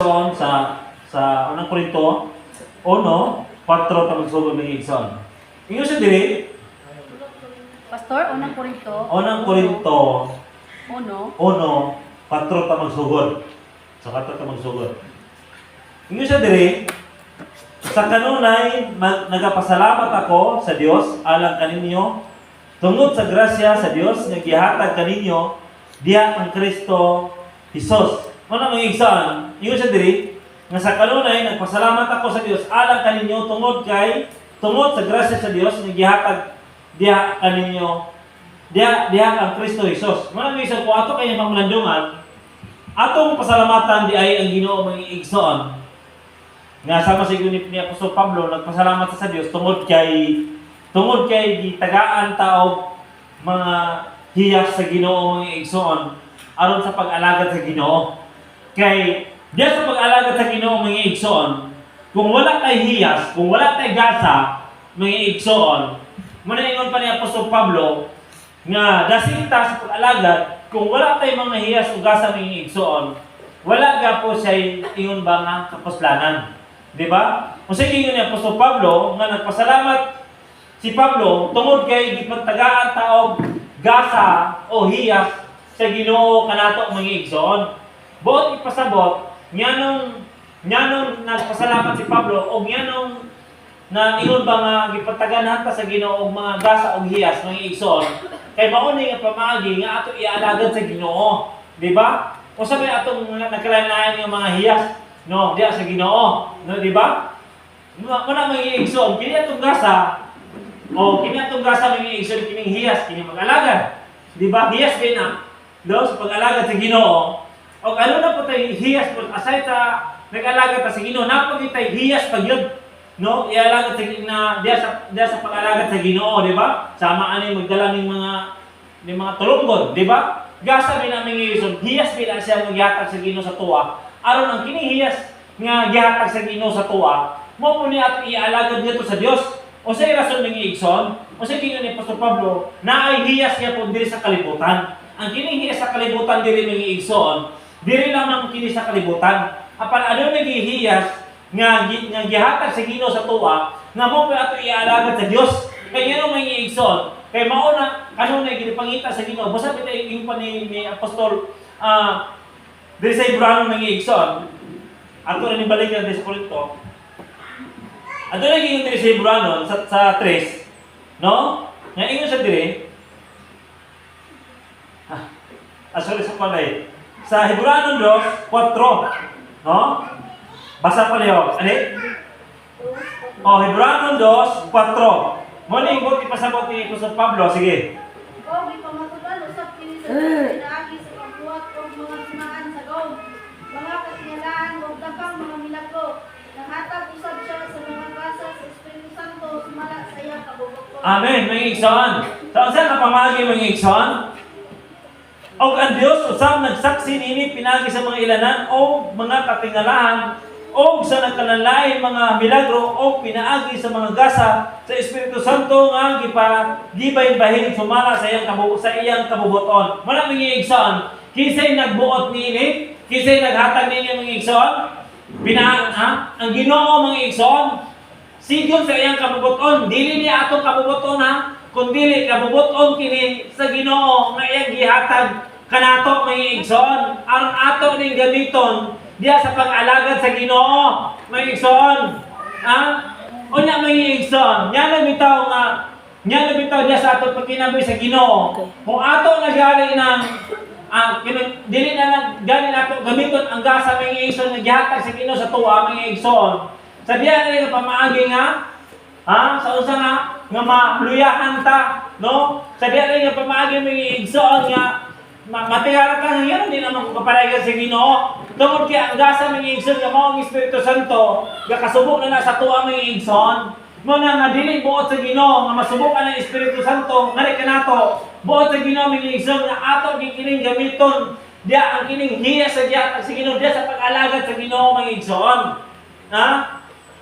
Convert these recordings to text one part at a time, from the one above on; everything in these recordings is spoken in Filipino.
igsoon sa unang Korinto 1:4 ta magsugod ng igsoon. Ingon siya diri Pastor, unang Korinto. unang Korinto 1. 1:4 ta magsugod. Sa 4 ta magsugod. Ingon siya diri sa kanunay nagapasalamat ako sa Dios alang kaninyo tungod sa grasya sa Dios nga gihatag kaninyo diha ang Kristo Hesus. Muna mga igsoon, ingon siya diri nga sa kanunay nagpasalamat ako sa Dios alang kaninyo tungod sa grasya sa Dios nga gihatag diha kaninyo diha ang Kristo Hesus. Muna mga igsoon, kung ato kayo panglandungan, atong pasalamatan di ay ang Ginoo mga igsoon. Nga sama sa igunit ni Apostol Pablo nagpasalamat sa Dios tungod kay gitagaan taog mga hiyas sa Ginoo mga igsoon aron sa pag-alagad sa Ginoo. Kay diya sa pag-alagad sa Ginoo mga igsoon, kung wala tay hiyas, kung wala tay gasa mga igsoon, muna ingon pa ni Apostol Pablo nga dasinta sa pag-alagad, kung wala tay mga hiyas o gasa mga igsoon, wala gapo siya ingon ba nga kapuslanan. Di ba? Kung sige yun ni Apostol Pablo, nga nagpasalamat si Pablo tungod kay gipagtagaan taog gasa o hiyas sa Ginoo kanato mga igsoon. Buot ipasabot, nganong nagpasalamat si Pablo o nganong na ingon ba nga gipagtagaan ta sa Ginoo og mga gasa o hiyas mga igsoon. Kay mao ni nga pamaagi nga ato ialagad sa Ginoo, di ba? Kung sabi atong nagkalanayan nga mga hiyas no, diya sa Ginoo, no, di ba? Muna mga igsoon, kini atong gasa o kini atong gasa mga igsoon kining hiyas kini mag-alagad. Di ba? Hiyas din na do sa pag-alagad sa Ginoo. O ano na po tay hiyas po aside sa nag-alagad ta sa Ginoo, napag tay hiyas pag yun. No, ialagad sa diya sa pag-alagad sa Ginoo, di ba? Sama ani magdala ning mga tulunggod, di ba? Gasa min ang mga igsoon, hiyas pila siya maghatag sa Ginoo sa tuwa. Aron ang kinihiyas nga gihatag sa Ginoo sa tuwa, mo ni ato ialagad dito sa Dios. O sa rason ng igsoon, o sa gingon ni Pastor Pablo, naay hiyas niya po diri sa kalibutan. Ang kinihiyas sa kalibutan diri ng igsoon, diri lamang kini sa kalibutan. Apan ano nagihiyas nga gihatag sa Ginoo sa tuwa, nga mo pa ato ialagad sa Dios. Kay ngano mga igsoon, kay mao na kanunay ginipangita sa Ginoo. Basta kita yung pa ni Apostol diri sa Hebreo mga igsoon, ato rin ibalik yan sa Korinto. Ato rin yung diri sa Hebreo sa 3, no? Nga ingon sa diri, sorry sa palay. Sa Hebreo 2:4, no? Basa pa niyo. Ano? Hebreo 2:4. Mo ni ibot ipasabot ni Apostol Pablo, sige. Ikaw may pamatulan usap kini sa pinaagi sa pagbuhat og mga sinaan sa gaw. Mga katingalaan ug daghang mga milagro. Nanghatag usab siya sa mga grasa sa Espiritu Santo sumala sa iya kabubuton. Amen, mga igsoon. Sa unsa ka pamagi mga igsoon? Og ang Dios usab nagsaksi nini pinagi sa mga ilanan o mga katingalahan o sa nagkanalain mga milagro o pinaagi sa mga gasa sa Espiritu Santo nga gibay-bahin sumala sa iyang kabubuton. Wala mga igsoon, kisay nagbuot niini, kisay naghatag niini mga igsoon. Ang Ginoo mga igsoon, sigon sa iyang kabubuton, dili niya atong kabubuton ha, kundi kabubuton kini sa Ginoo nga iyang gihatag kanato mga igsoon. Aron ato ning gamiton diya sa pag-alagad sa Ginoo, mga igsoon. Unya mga igsoon, nya bitaw diya sa ato pagkinabuhi sa Ginoo. Kung ato nagali ng dili na gani nato gamiton ang gasa mga igsoon nga gihatag sa Ginoo sa tuwa mga igsoon. Sa diya nga pamaagi nga sa usa nga maluyahan ta, no? Sa diya nga pamaagi mga igsoon nga matiyara ka ngayon, hindi naman kapalagan sa Ginoo. Tungkol kaya ang gasa mga igsoon, yung mga Espiritu Santo, kasubok na sa tuwa mga igsoon. Muna nga dili buot sa Ginoo, nga masubok ka ng Espiritu Santo, nga ka nato, buot sa Ginoo mga igsoon, nga ato kining gamiton, diya ang kining hiya sa diya sa Ginoo, diya sa pag-alagad sa Ginoo mga igsoon.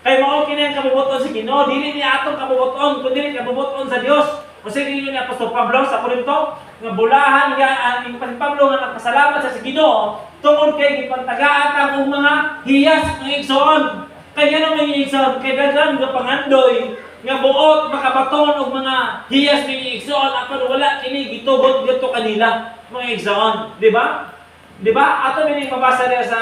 Kay mao kini ang kabubuton sa Ginoo, dili niya atong kabubuton, kundi kabubuton sa Dios. Kasi ni Apostol Pablo sa Korinto nga bulahan nga ang Pablo nga nagpasalamat sa Ginoo tungod kay gipantagaan ang mga hiyas ng igsoon. Kaya no mga igsoon kay daghan nga pangandoy nga buot makabaton og mga hiyas ng igsoon apan wala kini gitugot gadto kanila mga igsoon, di ba? Di ba? Ato may mabasa diya sa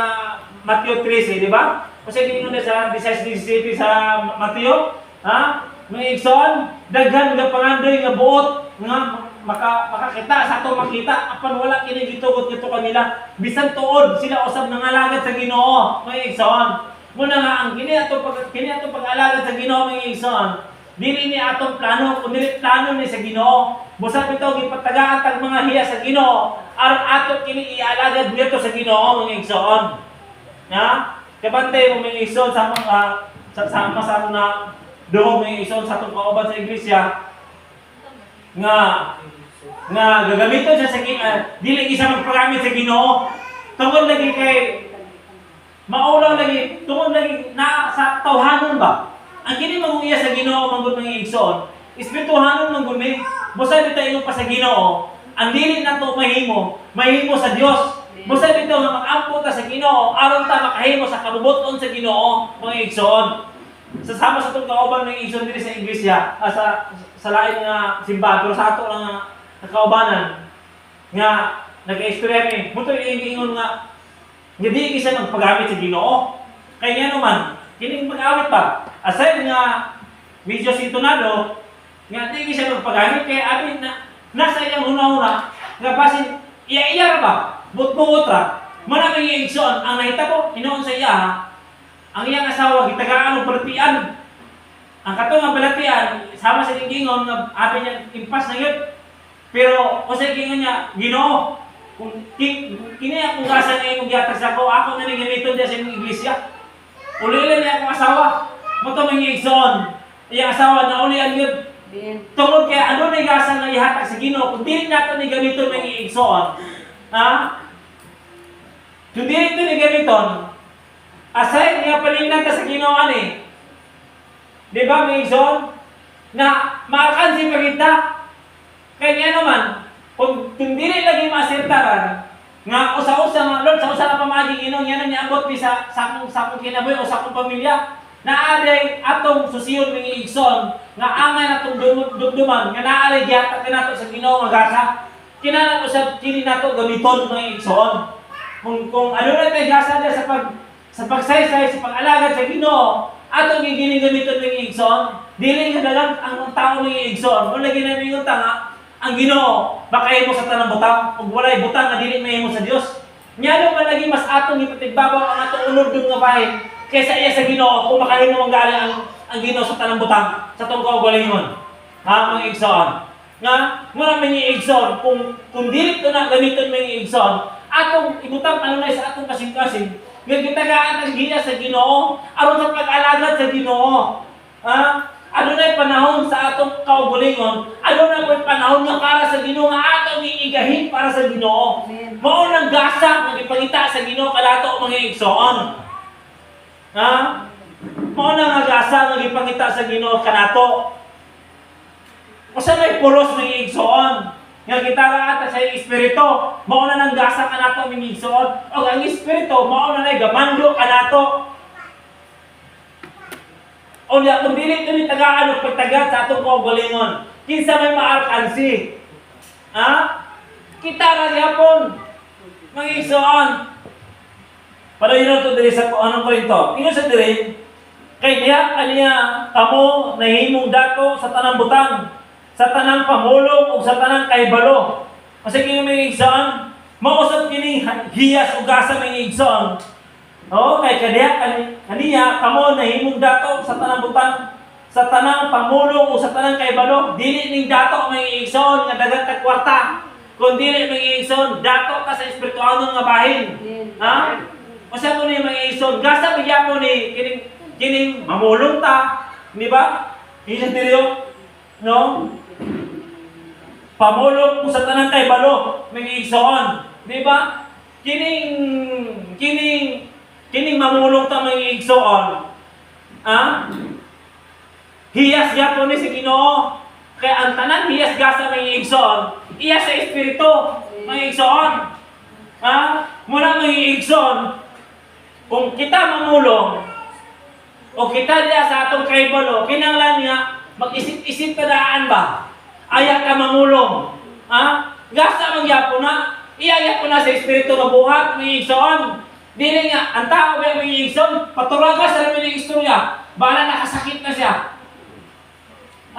Mateo 13, di ba? Kasi gingon sa 16-17 sa Mateo, ha? Mga igsoon, daghan nga pangandoy nga buot nga makakita sa ato makita apan wala kini gitugot gadto kanila bisan tuod sila usab nangalagad sa Ginoo mga igsoon. Muna nga ang kini ato pag-alagad sa Ginoo mga igsoon, dili ni atong plano kundi plano ni sa Ginoo. Busa bitaw gipatagaan tag mga hiya sa Ginoo aron ato kini ialagad dito sa Ginoo mga igsoon. Ha? Kabantay mo mga igsoon sa mga sa na doon mga igsoon sa atong kauban sa iglesia nga gagamiton siya sa dili isa magpagamit sa Ginoo. Tungod lagi kay maulaw lagi tungod lagi na sa tawhanon ba. Ang kini manguya sa Ginoo manggod mga igsoon, espirituhanon manggod mi. Busa bitaw ingon pa sa Ginoo, ang dili nato mahimo sa Dios. Busa bitaw nga mag-ampo ta sa Ginoo aron ta makahimo sa kabubuton sa Ginoo mga igsoon. Sasama sa itong kauban ng igsoon diri sa iglesia, sa lain nga simbahan, pero sa ato lang nga kaubanan nga nag-istorya mi. Muto ingon nga di isa magpagamit sa Ginoo. Kaya nga naman, kining pag-awit pa. Aside nga medyo sintonado, nga di siya magpagamit kaya abin na nasa iyang huna-huna nga basin iya-iya ba? But-buot ra. Muna may igsoon ang nahitabo hinoon sa iya ha. Ang iyang asawa gitagaan og balatian. Ang katong nga balatian sama sa gingon nga abi niya impas na yun. Pero usay gingon niya, Ginoo, kung kini akong gasa nga imong gihatag sa ako na ni gamiton diya sa imong iglesia. Ulilan niya akong asawa. Moto may igsoon. Iyang asawa na ulian yun. Tungod kay ano na gasa nga ihatag sa Ginoo kung dili nato ni gamiton may igsoon. Ha? Kung dili ito ni gamiton, aside nga palingnan ka sa Ginoo ani. Di ba may igsoon? Na maakansi pa kita. Kaya naman, kung dili lagi masirtaran, nga usa-usa nga Lord, sa usa na pamagi Ginoo yan ni abot ni sa akong kinabuhi o sa akong pamilya. Naaday atong susiyon ng igsoon nga angan atong dumduman nga naaday gihatag nato sa Ginoo nga gasa. Kinahanglan usab kini nato gamiton mga igsoon. Kung ano na tay gasa dia sa pagsaysay sa pag-alagad sa Ginoo, atong giginigamit ng igsoon. Dili nga dalang ang tao ng igsoon. Kung lagi na mingon ta nga ang Ginoo bakay mo sa tanang butang ug walay butang nga dili mahimo sa Dios. Nyano man lagi mas atong ipatigbabaw ang atong unod nga bahin kaysa iya sa Ginoo kung makahimo ang gali ang Ginoo sa tanang butang sa tong kaugalingon. Ha mga igsoon. Nga mura man igsoon kung dili to na gamiton mga igsoon atong ibutang ano na sa atong kasing-kasing nga gitagaan ang giya sa Ginoo aron sa pag-alagad sa Ginoo. Ha? Ano na panahon sa atong kaugalingon? Ano na po panahon nga para sa Ginoo nga atong iigahin para sa Ginoo? Mao nang gasa nga ipangita sa Ginoo kalato mga igsoon. Ha? Mao nang gasa nga ipangita sa Ginoo kanato. Usa may pulos ng igsoon nga gitara sa espiritu, mao na nang gasa kanato ng igsoon. O ang espiritu mao na nay gamando kanato. O niya kung dili ito ni tagaan o pagtagat sa atong kaugalingon, kinsa may maarkansi. Ha? Kita ra gyapon mga igsoon. Padayon to diri sa anong Korinto. Ingon sa diri kay diha aniya kamo nahimong dato sa tanang butang, sa tanang pamulong ug sa tanang kahibalo. Kasi kini mga igsoon, mausab kini hiyas ug gasa mga igsoon. Oh, kay kaniya kamo nahimong dato sa tanang butang, sa tanang pamulong o sa tanang kahibalo. Dili ning dato mga igsoon nga dagat ka kwarta. Kun dili mga igsoon, dato ka sa espirituhanon nga bahin. Ha? Usa mo ni mga igsoon, gasa gyapon ni kining mamulong ta, di ba? Isa diriyo, no? Pamulong ko sa tanang kahibalo, mga igsoon, di ba? Kining mamulong ta mga igsoon. Ha? Hiyas gyapon ni sa Ginoo. Kaya ang tanan hiyas gasa mga igsoon, iya sa espiritu, mga igsoon. Ha? Muna mga igsoon, kung kita mamulong, o kita diya sa atong kaibalo, kinanglan nga, mag-isip-isip ka daan ba? Ayak ka mamulong. Ha? Gasa mangyapon na, iyayak ko na sa espiritu na buhat, mga igsoon. Dili nga, ang tao ba mga igsoon, paturaga sa mga istorya, bala nakasakit na siya.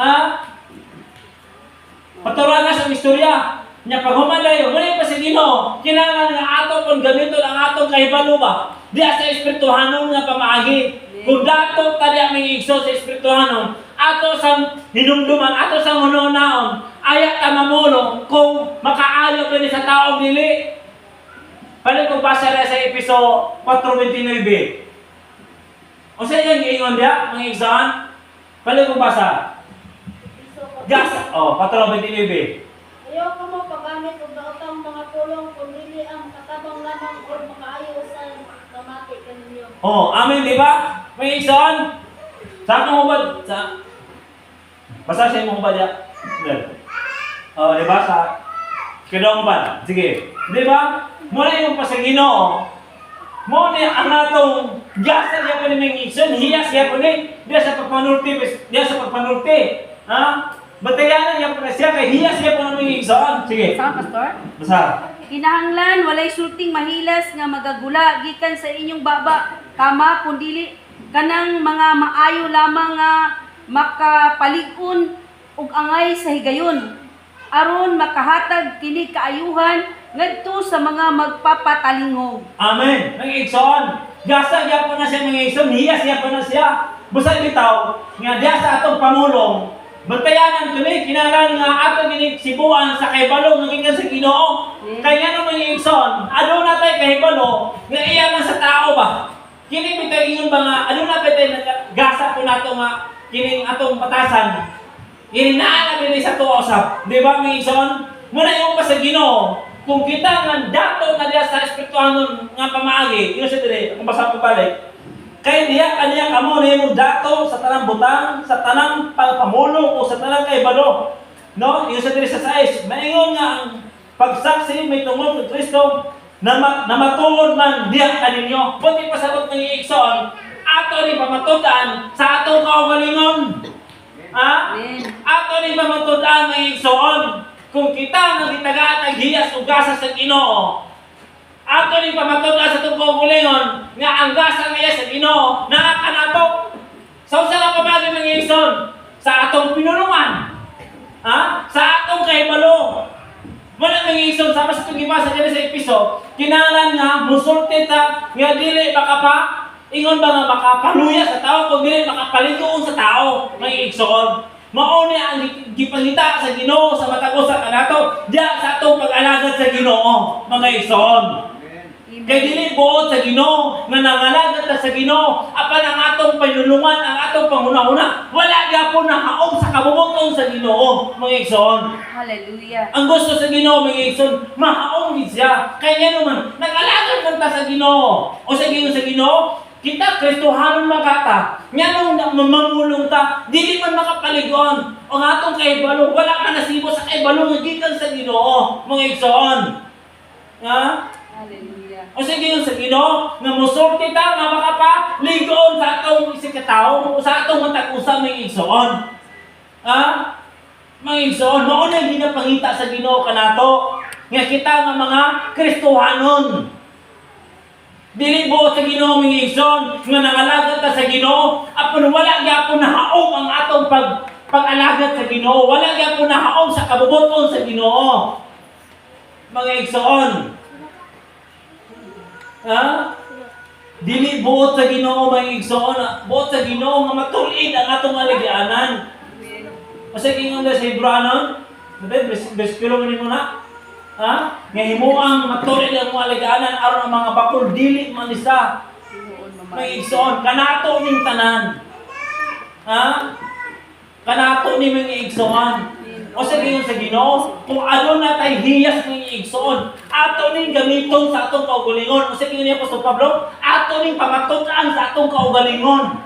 Ha? Paturaga sa istorya, niya pag humalayo, muli pa si Ginoo, kinahanglan nga ato kung gamiton ang atong kahibalo ba? Diya sa espirituhanon nga pamaagi. Kung dato tali ang mga igsoon sa espirituhanon, ato sa hinumduman, ato sa hunonaon, ayak ka mamulong kung makaayo ka sa taong dili. Balik kong basa na sa episo 4:29. O sa ilang giingon diya, mga igsoon? Balik kong basa. Gas, 4:29. Ayaw ka mo paggamit og daotang mga pulong kung dili ang katabang lamang o makaayo sa kamati kaninyo. Amen, di ba? Mga igsoon? Sa akong hubad, basa sa imong hubad ya. Di ba? Sa kidong hubad. Sige. Di ba? Muna yung pa sa Ginoo. Muna ang atong gasa niya po ni mga igsoon, hiyas niya po ni, diya sa pagpanulti. Ha? Batayanan niya po na siya, kay hiyas niya po ng mga igsoon. Sige. Sa pastor? Basa. Kinahanglan walay sulting mahilas nga magagula gikan sa inyong baba kama kundili kanang mga maayo lamang nga makapalig-on ug angay sa higayon aron makahatag kini kaayuhan ngadto sa mga magpapatalingog. Amen. Mga igsoon. Gasa niya po na siya mga igsoon, hiyas niya po na siya. Busa bitaw nga diya sa atong pamulong, bantayanan kini kinahanglan nga ato gini sibuan sa kahibalo nga gikan sa Ginoo. Kaya nga mga igsoon, aduna tay kahibalo nga iya man sa tao ba? Kini bitaw ingon ba nga aduna tay gasa po nato nga kining atong batasan. Inaan na sa tuwa usab. Di ba mga igsoon? Muna yung pa sa Ginoo. Kung kita nga dato na diya sa espirituhanon nga pamaagi, yun siya dire, kung basa mo balik. Kaya diya kaniya kamo na yung dato sa tanang butang, sa tanang pamulong o sa tanang kaibalo. No? Yung sa 3:6, maingon nga ang pagsaksi may tungod kay Kristo na matuod man diya kaninyo. Buti pasabot ng igsoon, ato ni pamatudan sa atong kaugalingon. Ha? Ato ni pamatudan ng igsoon. Kung kita nang itagaan ang hiyas o gasa sa Ginoo, ato ni pamatudan sa atong kaugalingon nga ang gasa niya sa Ginoo nakakanato. Sa usa ka pamagi mga igsoon, sa atong pinulungan, ha? Sa atong kahibalo. Wala mga igsoon, sama sa itong gibasa dyan sa episo, kinahanglan nga musulti ta nga dili makapa ingon ba nga makapaluya sa tao kung dili makapaligoon sa tao mga igsoon. Mauni ang gipangita sa Ginoo sa matag usa kanato diya sa atong pag-alagad sa Ginoo mga igsoon. Kay dili buot sa Ginoo nga nangalagad ta sa Ginoo apan ang atong panulungan, ang atong panghuna-huna wala gyapon na haom sa kabubuton sa Ginoo mga igsoon. Hallelujah. Ang gusto sa Ginoo mga igsoon, mahaom gid siya. Kaya naman nag-alagad man ta sa Ginoo. O sa Ginoo, kita Kristohanon makata. Nya nung mamulong ta, dili man makapaligon. O atong kahibalo, wala ka nasibo sa kahibalo nga gikan sa Ginoo mga igsoon. Ha? Hallelujah. O sige sa Ginoo nga mosulti ta nga makapaligon sa atong isikataw, sa atong matag-usa mga igsoon. Ha? Mga igsoon, mao na ginapangita sa Ginoo kanato nga kita nga mga Kristohanon. Dili buot sa Ginoo mga igsoon nga nangalagad ta sa Ginoo apan wala gyapon na haom ang atong pag-alagad sa Ginoo, wala gyapon na haom sa kabubuton sa Ginoo. Mga igsoon. Ha? Dili buot sa Ginoo mga igsoon, buot sa Ginoo nga matulid ang atong aligyanan. Kasi ingon sa Hebreanon, bersikulo mo na. Ha? Nga himuang matulid ang mga aligaanan aron ang mga bakul dili man isa. May igsoon kanato ning tanan. Ha? Kanato ni mga igsoon. O sa Ginoo, kung ano na tay hiyas ng igsoon, ato ning gamiton sa atong kaugalingon. O sa ni Apostol Pablo, ato ning pamatudan sa atong kaugalingon.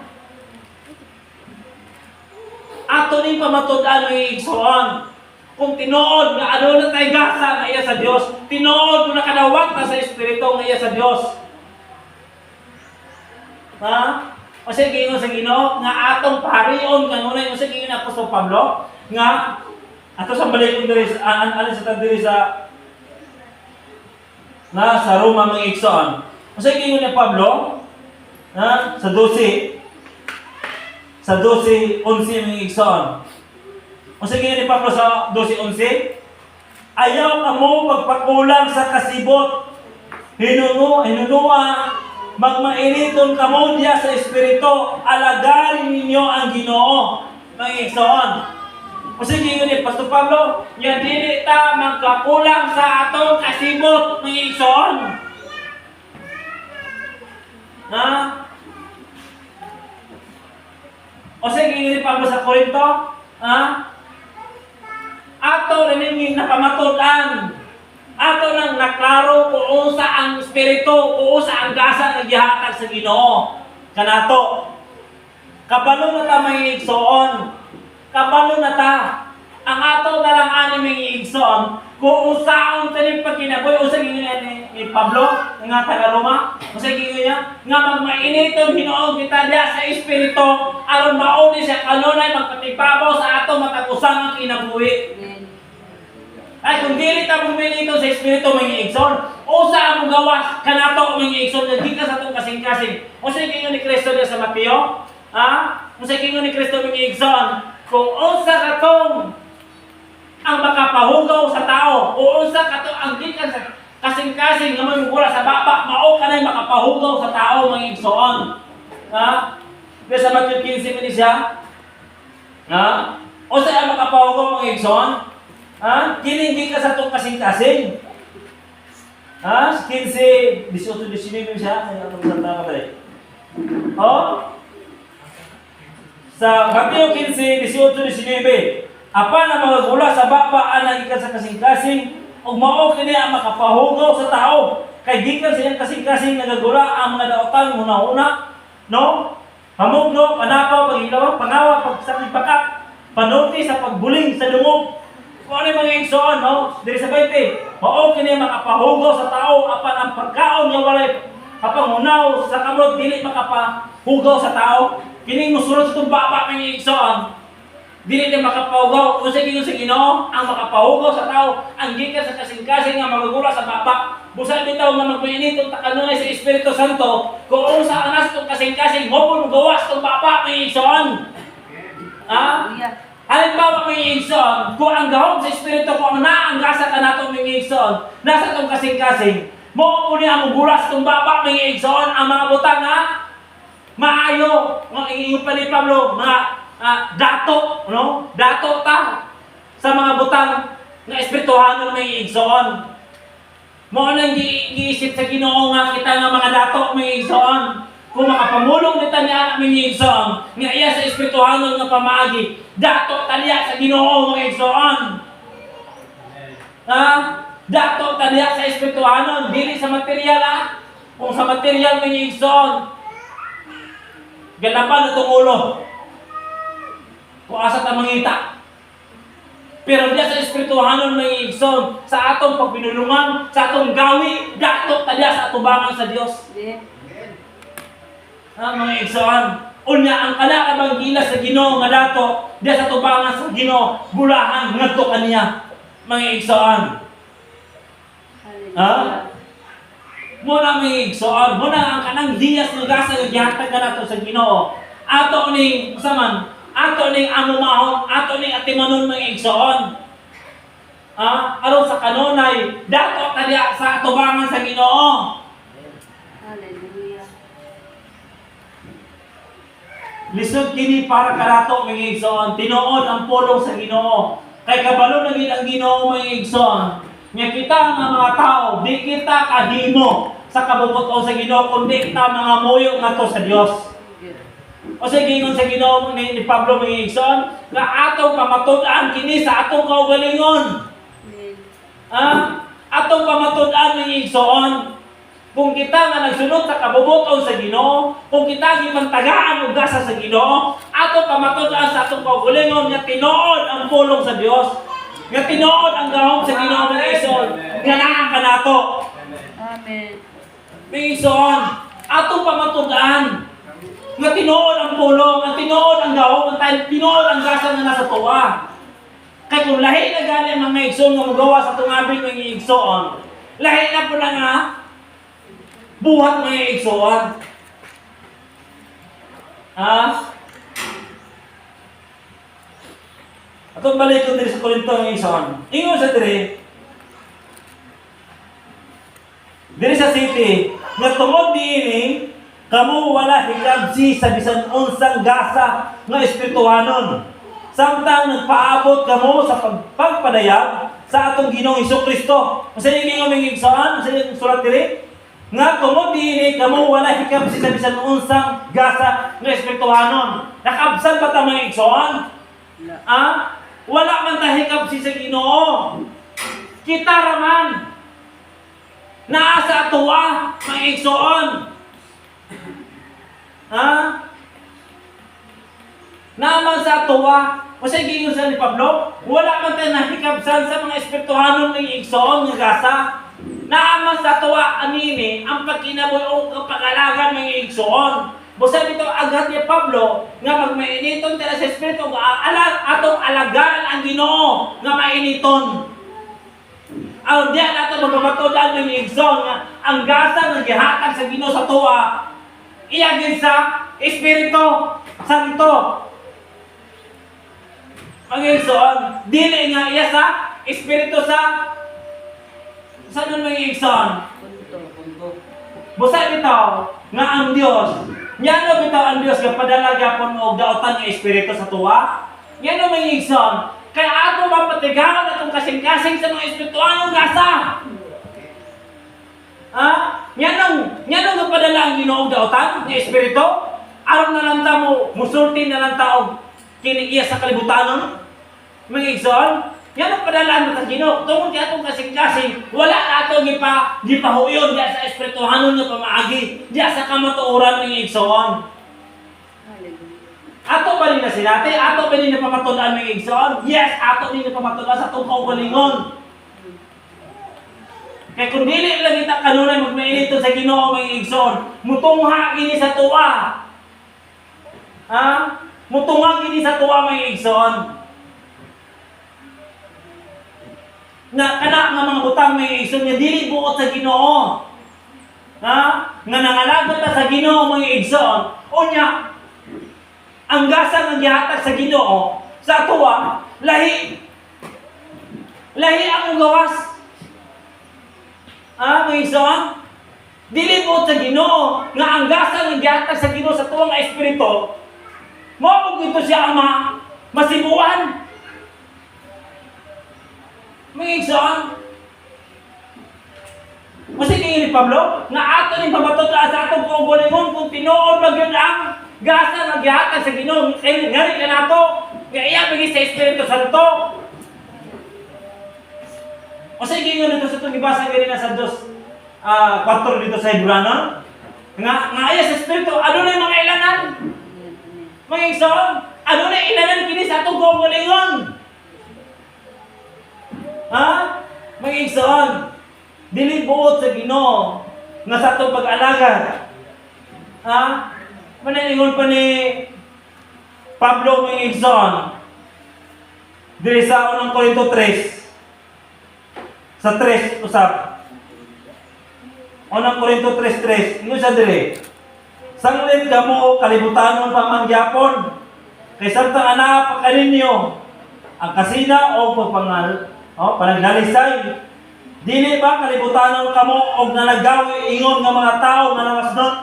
ato ning pamatud-an mga igsoon. Kung tinuod nga ano na tayo gasa nga iya sa Dios, tinuod kung nakadawat na sa Espiritu nga iya sa Dios. Ha? O sige gingon sa Ginoo nga atong parion kanunay o sige gingon Apostol Pablo nga ato sa balik diri sa alin sa diri sa sa Roma mga igsoon. O sige gingon ni Pablo sa 12 11 mga igsoon. O sige ni Pablo sa 12:11, ayaw kamo pagpakulang sa kasibot. Hinunua, magmainiton kamo diya sa Espiritu, alagarin ninyo ang Ginoo. Mga igsoon. O sige ni Pastor Pablo, ya dili ta magkakulang sa atong kasibot, mga igsoon. Ha? O sige ni Pablo sa Korinto, ato rin napamatud-an. Ato nang naklaro kung sa ang Espiritu, kung sa ang gasa nga gihatag sa Ginoo. Kanato. Kabalo na ta mga igsoon. Kabalo na ta. Ang ato na lang ani mga igsoon, kung usaon tanig pagkinaboy, usa ni Pablo nga taga Roma, usa niya nga magmainiton hinuon kita diha sa Espiritu aron mauni siya kanunay magpatipabaw sa ato matag usa nga kinabuhi. Ay kung dili ta buminito sa Espiritu mga igsoon, usa ang gawas kanato mga igsoon nga gikan sa atong kasing-kasing. Usa gingon ni Kristo diha sa Mateo, usa gingon ni Kristo mga igsoon, kung usa katong ang makapahugaw sa tao o unsa kato ang gikan sa kasing-kasing nga mamugula sa baba mao kanay makapahugaw sa tao mga igsoon. Diya sa Matthew 15 ni siya. Unsa ang makapahugaw mga igsoon? Kini gikan sa tong kasing-kasing. 15, 18, 19 siya. Ano sa tama ba? Sa Matthew 15, 18, 19. Apa na mga gula sa baba ang gikan sa kasing-kasing ug mao kini ang makapahugaw sa tao kay gikan sa iyang kasing-kasing nagagula ang mga daotan una-una no hamugno panapaw paghilaw pangawa pagsakit pakat panulti sa pagbuling sa dungog kung ano mga igsoon no diri sa 20 mao kini makapahugaw sa tao apan ang pagkaon nga walay kapangunaw sa kamot dili makapahugaw sa tao kini mosulod sa tumbaba mga igsoon. Dili na makapahugaw kung sa Ginoo ang makapahugaw sa tao ang gikan sa kasing-kasing nga magagula sa baba. Busa bitaw nga magmainitong takanunay sa Espiritu Santo kung unsa ang nasa tong kasing-kasing mo pun gawas tong baba mga igsoon. Halimbawa mga igsoon, kung ang gahom sa Espiritu ko ang naanggasa ka nato mga igsoon, nasa tong kasing-kasing, mo pun ang gulas tong baba mga igsoon ang mga butang maayo, nga ingiyong pa ni Pablo, mga dato, no? Dato ta sa mga butang na espirituhanon may igsoon. Mo nang giisip sa Ginoo nga kita nga mga dato may igsoon. Kung makapamulong nita niya may igsoon, nga iya sa espirituhanon nga pamaagi, dato taliya sa Ginoo mga igsoon. Dato taliya sa espirituhanon, dili sa material Kung sa material may igsoon, ganapan itong ulo. Kung asa ta mangita. Pero diya sa espirituhanon may igsoon, sa atong pagpinulungan, sa atong gawi, dato taliya sa atubangan sa Dios. Mga igsoon, unya ang kanakabang gilas sa Ginoo nga dato, diya sa atubangan sa Ginoo, bulahan ngadto kaniya. Mga igsoon. Muna may igsoon, muna ang kanang diyas nga gasa nga gihatag kanato sa Ginoo. Ato ning usaman, ato ning amumahon, ato ning atimanon mga igsoon. Aron sa kanunay, dato kaniya sa atubangan sa Ginoo. Hallelujah. Lisod kini para kanato mga igsoon, tinuod ang pulong sa Ginoo. Kay kabalo na gid ang Ginoo mga igsoon. Nga kita nga mga tao, di kita kahimo sa kabubuton sa Ginoo, kundi kita mga muyo nga to sa Dios. O sa gingon sa Ginoo ni Pablo mga igsoon, nga atong pamatud-an kini sa atong kaugalingon. Atong pamatud-an mga igsoon, Kung kita nga nagsunod sa kabubuton sa Ginoo, kung kita gimantagaan og gasa sa Ginoo, ato pamatud-an sa atong kaugalingon nga tinuod ang pulong sa Dios, nga tinuod ang gahom sa Ginoo mga igsoon, nga naa kanato. Amen. Mga igsoon, atong pamatud-an nga tinuod ang pulong, ang tinuod ang gahom, ang tinuod ang gasa nga nasa tuwa. Kay kung lahi na gali ang mga igsoon nga magawa sa tungabing mga igsoon, lahi na po na nga buhat mga igsoon. Atong balik ko diri sa Korinto mga igsoon. Ingon sa diri sa city, nga tungod diini, kamo wala hikabsi sa bisan unsang gasa nga espirituhanon. Samtang nagpaabot kamo sa pagpadayag sa atong Ginoong Hesukristo. Usa ni ingon mga igsoon, usa ni sulat diri nga tungod diini kamo wala hikabsi sa bisan unsang gasa nga espirituhanon. Nakabsan ba ta mga igsoon? Wala man ta hikabsi sa Ginoo. Kita raman naa sa atuwa mga igsoon. Naman sa atuwa. Kasi gingon sa ni Pablo, wala man tayo nahikabsan sa mga espirituhanon ng igsoon ng gasa. Naaman sa tuwa anini ang pagkinabuhi o kapag-alagan ng igsoon. Busa dito agad ni Pablo nga magmainiton tala sa espiritu nga atong alagaan ang Ginoo nga mainiton. Ang diyan nato magpapatudan ng igsoon nga ang gasa nga gihatag sa Ginoo sa tuwa iyagin sa Espiritu Santo. Ang igsoon, dili nga iya sa Espiritu sa nun mga igsoon. Busa bitaw nga ang Dios, nyano bitaw ang Dios nga padala gyapon og daotan nga espiritu sa tuwa. Nyano mga igsoon, kaya ato mapatigaw atong kasing-kasing sa mga espirituanong gasa. Nyano nga padala ang Ginoo og daotan nga espiritu aron na lang ta mo musulti na lang ta og kini iya sa kalibutanon. Mga igsoon, yan ang padalaan mo sa Ginoo. Tungod kay atong kasing-kasing, wala na ato gipahuyon diya sa espirituhanon nga pamaagi, diya sa kamatuoran mga igsoon. Ato ba rin na sinati? Ato ba rin na pamatulaan mga igsoon? Yes, ato rin na pamatulaan sa itong kaugalingon. Kaya kung dili lang kita kanunay magmainito sa Ginoo mga igsoon, mutungha kini sa tuwa. Mutungha kini sa tuwa mga igsoon. Na kana nga mga butang mga igsoon nga dili buot sa Ginoo. Nga nangalagot ta sa Ginoo mga igsoon. Unya ang gasa nga gihatag sa Ginoo sa tuwa lahi ang gawas. Mga igsoon, dili buot sa Ginoo nga ang gasa nga gihatag sa Ginoo sa tuwa nga espiritu. Mao ug ito siya ang masibuan. Mga igsoon, kasi kayo ni Pablo, nga ato ning pamatutaan sa atong kaugalingon kung tinuod ba gyud ang gasa nga gihatag sa Ginoo. Kay ngari ka nato, nga iya bigi sa Espiritu Santo. Kasi kayo nito sa itong ibasa ganina sa 2:4 dito sa Hebrano, nga iya sa Espiritu, ano na yung mga ilanan? Mga igsoon, ano na ilanan kini sa atong kaugalingon? Mga igsoon, dili buot sa Ginoo nga sa atong pag-alagad. Manaingon pa ni Pablo mga igsoon diri sa 1 Korinto 3 sa 3 usap. 1 Korinto 3:3 ingon sa diri, sanglit kamo kalibutanon pamangyapon kay samtang ana pa kaninyo ang kasina o panagdalisay. Dili ba kalibutanon kamo og nalagawi ingon nga mga tao nga lawasnon?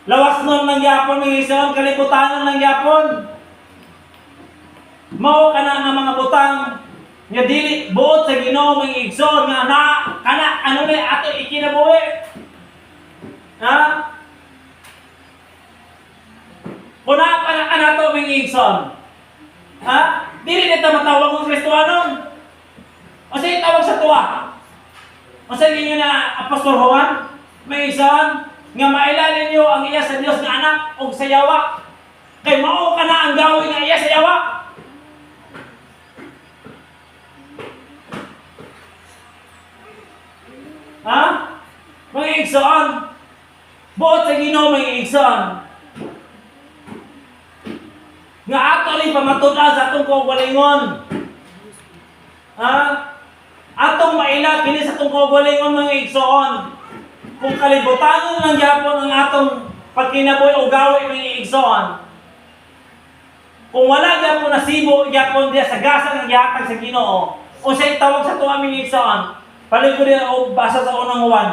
Lawasnon lang yapon mga igsoon, kalibutanon lang yapon. Mao kana nga mga butang nga dili buot sa Ginoo mga igsoon nga kana ano ni ato ikinabuhi. Kuna pa na kanato mga igsoon. Dili nito matawag ng Kristohanon. O sige, tawag sa tuwa. Unsa ginyo na Apostol Juan? May isan nga maila ninyo ang iya sa Dios nga anak og sa yawa. Kay mao ka na ang gawin nga iya sa yawa. Ha? Mga igsoon. Buot sa Ginoo mga igsoon. Nga ato rin pamatud-a sa atong kaugalingon. Ha? Atong maila kini sa atong kaugalingon mga igsoon. Kung kalibutan lang gyapon ang atong pagkinabuhi o gawi mga igsoon. Kung wala gyapon nasibo gyapon diya sa gasa nga gihatag sa Ginoo, o say tawag sa tuwa mga igsoon, paligod din o basa sa unang Juan.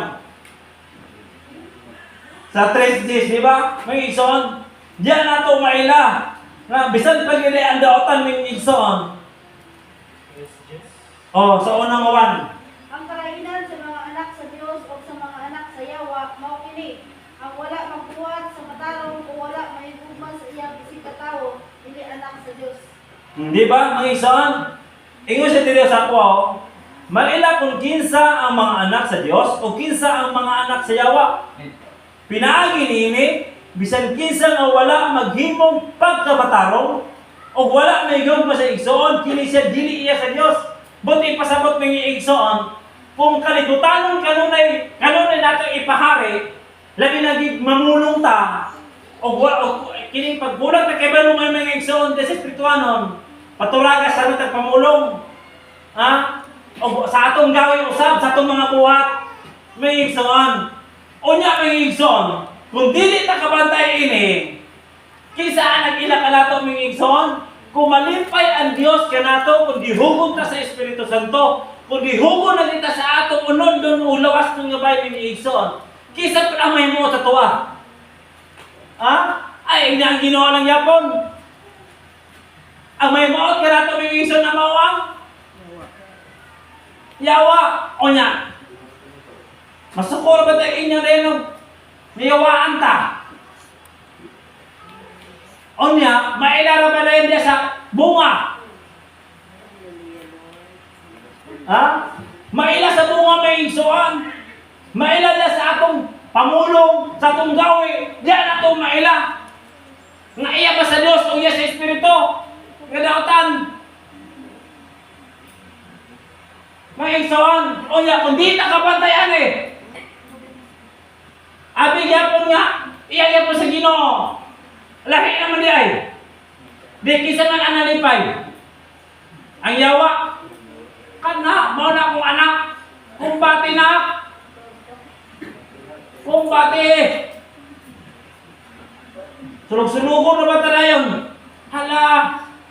Sa 3:10, di ba? Mga igsoon, diyan nato maila na bisan pa gili ang daotan mga igsoon. Oh, sa unang Juan. Ang karainan sa mga anak sa Dios o sa mga anak sa yawa mao kini, ang wala magbuhat sa matarong o wala mahigugma sa iyang isig katawo, dili anak sa Dios. Di ba, mga igsoon? Ingon sa Dios ako, maila kung kinsa ang mga anak sa Dios o kinsa ang mga anak sa yawa. Pinaagi niini, bisan kinsa nga wala maghimong pagkamatarong o wala mahigugma sa igsoon, kini siya dili iya sa Dios. Buti pasabot mga igsoon, kung kalibutanon kanunay nato ipahari, labi na gid mamulong ta, o kining pagbulag na kay balong mga igsoon sa espirituanon, patulaga sa natag pamulong. Ha? O sa atong gawin usab sa atong mga buhat, mga igsoon. Unya mga igsoon, kung dili ta kabantay ini, kinsa nag-ila kanato mga igsoon? Kung malimpay ang Dios kanato, kung dihugon ta sa Espiritu Santo, kung dihugon na kita sa atong unod ulawas ng gabay ng igsoon, kisa pa amay mo sa tuwa. Ha? Ay, hindi ang ginawa lang yapon. Ang may maot kanato ng igsoon na mawang? Yawa. O niya. Masukor ba tayo inyo rin? Niyawaan ta. O niya, mailara ba na yun diya sa bunga? Ha? Maila sa bunga may igsoon. Maila na sa atong pamulong, sa atong gawi. Diyan atong maila. Nga iya ba sa Diyos o iya sa Espiritu? Nga daotan. May igsoon. O niya, kung di nakapantayan eh. Abi gyapon nga, iya gyapon sa Ginoo. Lahi naman di ay. Di kisa man analipay. Ang yawa, kana, mao na akong anak. Kumbati na. Kumbati. Sulog-sulugon na ba tanayon? Hala,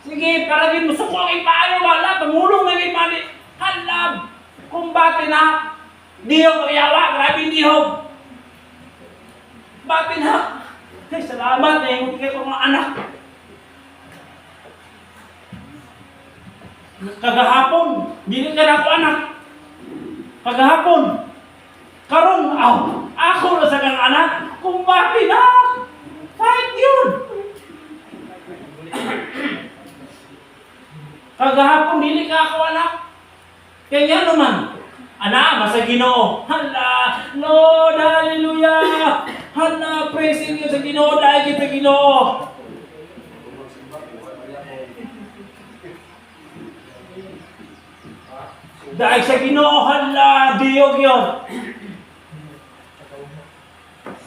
sige, paragin mo sukong ipaano wala, pamulong na ipani. Hala, kumbati na. Dihog ang yawa, grabe dihog. Bati na. Ay, salamat na yung kaya mga anak. Kagahapon, hindi ka na ako anak. Kagahapon, karon ako na sa kang anak. Kumbati na. Fight yun. Kagahapon, hindi ka ako anak. Kaya naman, anak, masa Ginoo. Hala, Lord, hallelujah. Hala, praising you sa Ginoo, dahil kita Ginoo. Dahil sa Ginoo, hala, diyog yun.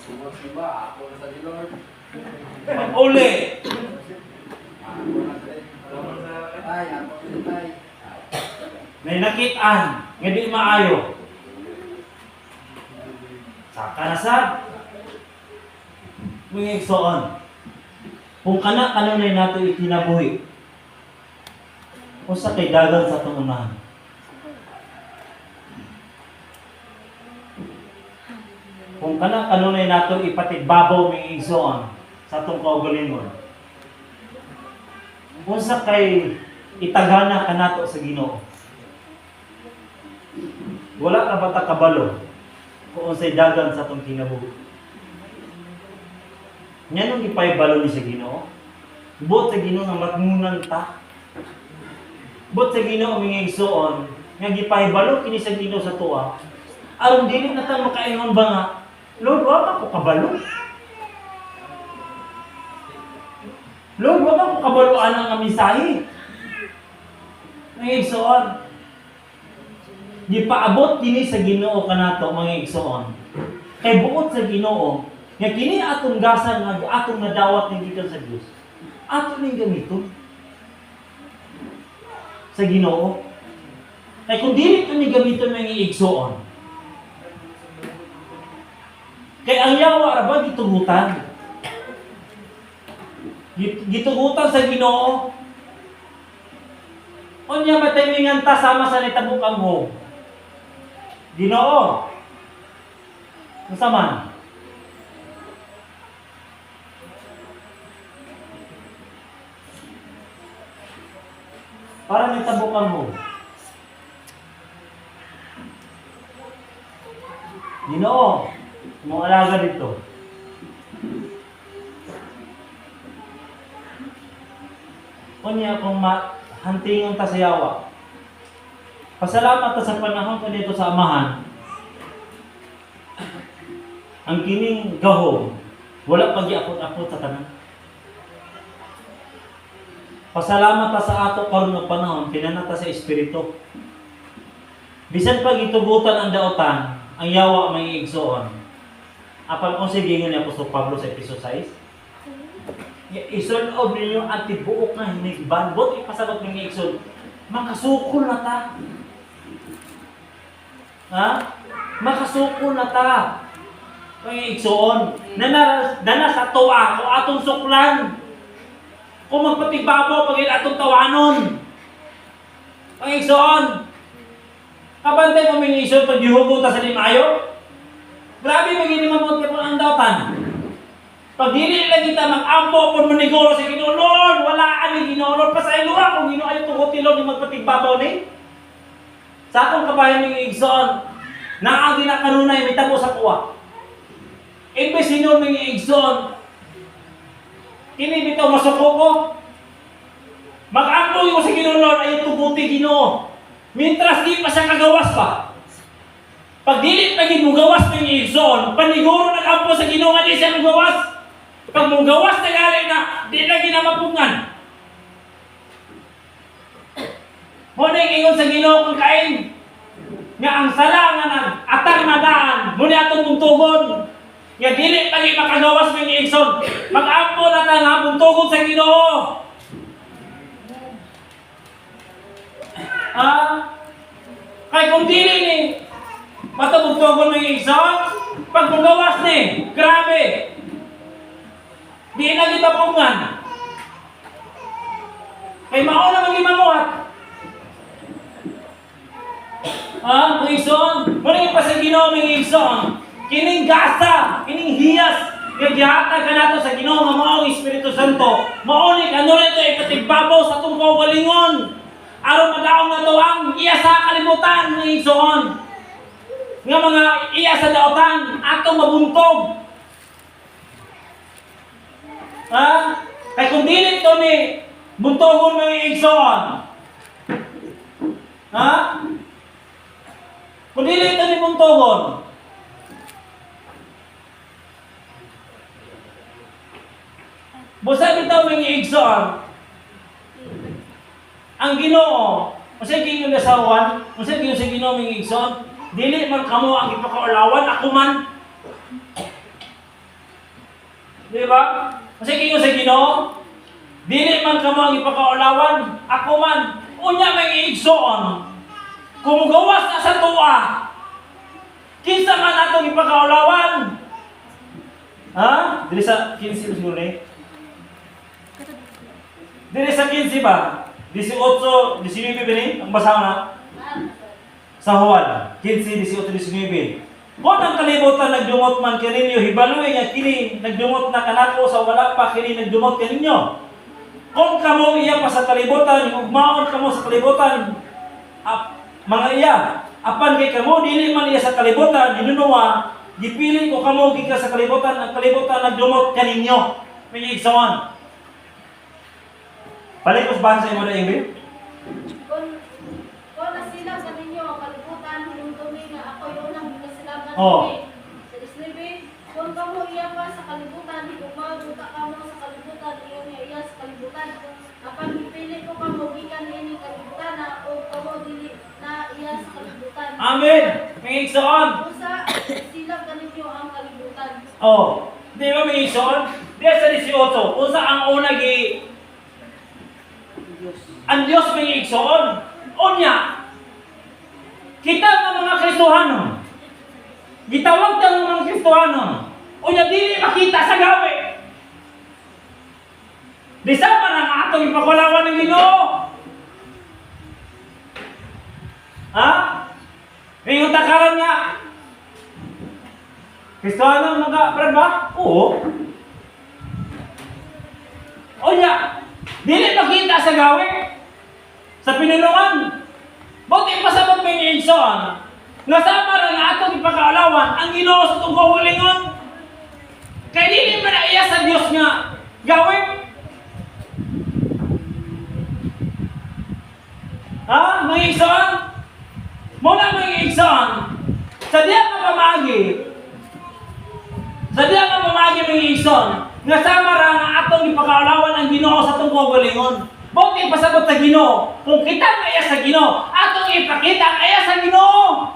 Sumasiba ako sa Lord. Pag-uli. Ay, ako tay. May nakitaan, nga di maayo. Saka na sad. Mga igsoon. Kung kanunay nato ikinabuhi. Usa kay dagan sa atong unahan. Kung kanunay nato ipatigbabaw mga igsoon sa atong kaugalingon. Unsa kay itagana kanato sa Ginoo. Wala ka bata kabalo kung unsay dagan sa atong kinabuhi. Nya nung ipaybalo ni sa Ginoo. Bot sa Ginoo nga matngunan ta. Bot sa Ginoo mga igsoon nga gipaybalo kini sa Ginoo sa tuwa. Aron dili na ta makaingon ba nga, Lord, wa ko kabalo. Lord, wa ko kabaloan ang mensahe. Mga igsoon, gipaabot kini sa Ginoo kanato mga igsoon. Kay buot sa Ginoo, nga kini atong gasan nga atong nadawat ning gikan sa Dios. Ato ning gamiton sa Ginoo. Kay kung dili ito ni gamiton mga igsoon, kay ang yawa ra ba gitugutan? Gitugutan sa Ginoo. Unya matimingan ta sama sa nitabuk mo. Ginoo. Unsa man? Para nitabuk mo. Ginoo, mo alaga dito. Unya kung hantingon ta sa yawa. Pasalamat ta sa panahon ko dito sa amahan. Ang kining gahom, wala pag-iapot-apot sa tanan. Pasalamat ta sa ato karon nga panahon, pinanata sa espiritu. Bisan pag itugutan ang daotan, ang yawa may igsoon. Apan kung sige ni Apostol Pablo sa Efeso 6, isun-ob ninyo at tibuok na hinigban. Bot ipasagot ng igsoon, makasukol na ta. Ha? Makasukol na ta. Mga igsoon, na sa tuwa kung atong suklan. Kung magpatibabaw pag atong tawanon. Mga igsoon, kabantay mo mga igsoon pag gihugot sa limayo. Grabe magiging mamot ka po ang dautan. Pag dili lang kita mag-ampo kung manigoro sa Ginoo, Lord, wala ani Ginoo, Lord, pasayloa kung Ginoo ayo tugot Lord ni magpatigbabaw ni. Sa atong kabayan ng igsoon, na ang ginakanunay mitabo sa kuwa. Imbes sino mga igsoon, kini bitaw masuko ko. Mag-ampo yo sa Ginoo, Lord, ayo tuguti Ginoo. Mintras di pa siya kagawas pa. Pag dili pa gid mo gawas ng igsoon, paniguro nag-ampo sa Ginoo nga di siya gawas. Pag mo gawas na gali na, di na ginamapungan. Muna yung ingon sa Ginoo kung kain, nga ang sala nga atang nadaan, muna atong buntugon, nga dili pagi makagawas ng igsoon, mag-ampo na ta nga buntugon sa Ginoo. Kay kung dili ni, matabuntugon ng igsoon, pag magawas ni, grabe, di na kita pungan. Kay mao na magimamuhat. Mga igsoon, muna yung pa sa Ginoo mga igsoon, kining gasa, kining hiyas, gagihata ka nato sa Ginoo nga mao ang Espiritu Santo. Mao ni kano rito ipatigbabaw sa itong kaugalingon. Aron madaong na to ang iya sa kalibutan mga igsoon. Nga mga iya sa daotan, atong mabuntog. Kaya kung dili ito ni buntogon mga igsoon, kung dili ito ni buntogon, busa bitaw mga igsoon, ang Ginoo, kasi ginyo na sa uwan, kasi ginyo sa Ginoo mga igsoon, dili man kamo ang ipakaulawan, ako man. Di ba? Kasi kayo sa Ginoo, dili man kamo ang ipakaulawan, ako man. Unya may igsoon. Kung gawas na sa tuwa, kinsa man atong ipakaulawan. Dili sa 15 siguro ni. Dili sa 15 ba? 18, 19 ba ni? Ang basa na? Sa Juan, 15, 18, 19. Kung ang kalibutan nagdumot man kaninyo, hibaluin niya kini nagdumot na kanako sa wala pa kini nagdumot kaninyo. Kung kamo iya pa sa kalibutan, ugmaon kamo sa kalibutan, mga iya, apan kay kamo dili man iya sa kalibutan, ginunuwa, gipili ko kamo gikan sa kalibutan, ang kalibutan nagdumot kaninyo. May igsoon. Palikos ba sa imo na Ingrid? Kung nasila sa ninyo, kalibutan, hinungtong nga ako yung unang Oh. Sa 19, kung kamo iya pa sa kalibutan, kung mabuta kamo sa kalibutan, iyon niya iya sa kalibutan. Apan pipili ko kamo gikan ini kalibutan na o kamo dili na iya sa kalibutan. Amen. May igsoon. Usa, sila kaninyo ang kalibutan. Oh. Di ba may igsoon? Diya sa 18. Unsa ang una gi ang Diyos may igsoon. Unya. Kita nga mga Kristohano. Gitawag ta ng mga Kristohano. Unya dili makita sa gawe. Di sa man ang atong ipakulawan ng Ginoo. Ha? May utakaran nga. Kristohano mga brad ba? Oo. Unya, dili makita sa gawe. Sa pinulungan. Buti pasabot may igsoon. Nga sama rin nga atong ipakaalawan ang Ginoo sa itong kaugalingon. Kaya dili man na iya sa Diyos nga gawin. Ha? Mga igsoon? Muna mga igsoon. Sa diya nga pamagi. Sa diya nga pamagi mga igsoon. Nga sama rin nga atong ipakaalawan ang Ginoo sa itong kaugalingon. Buti pasabot sa Ginoo. Kung kita ang iya sa Ginoo, atong ipakita ang iya sa Ginoo.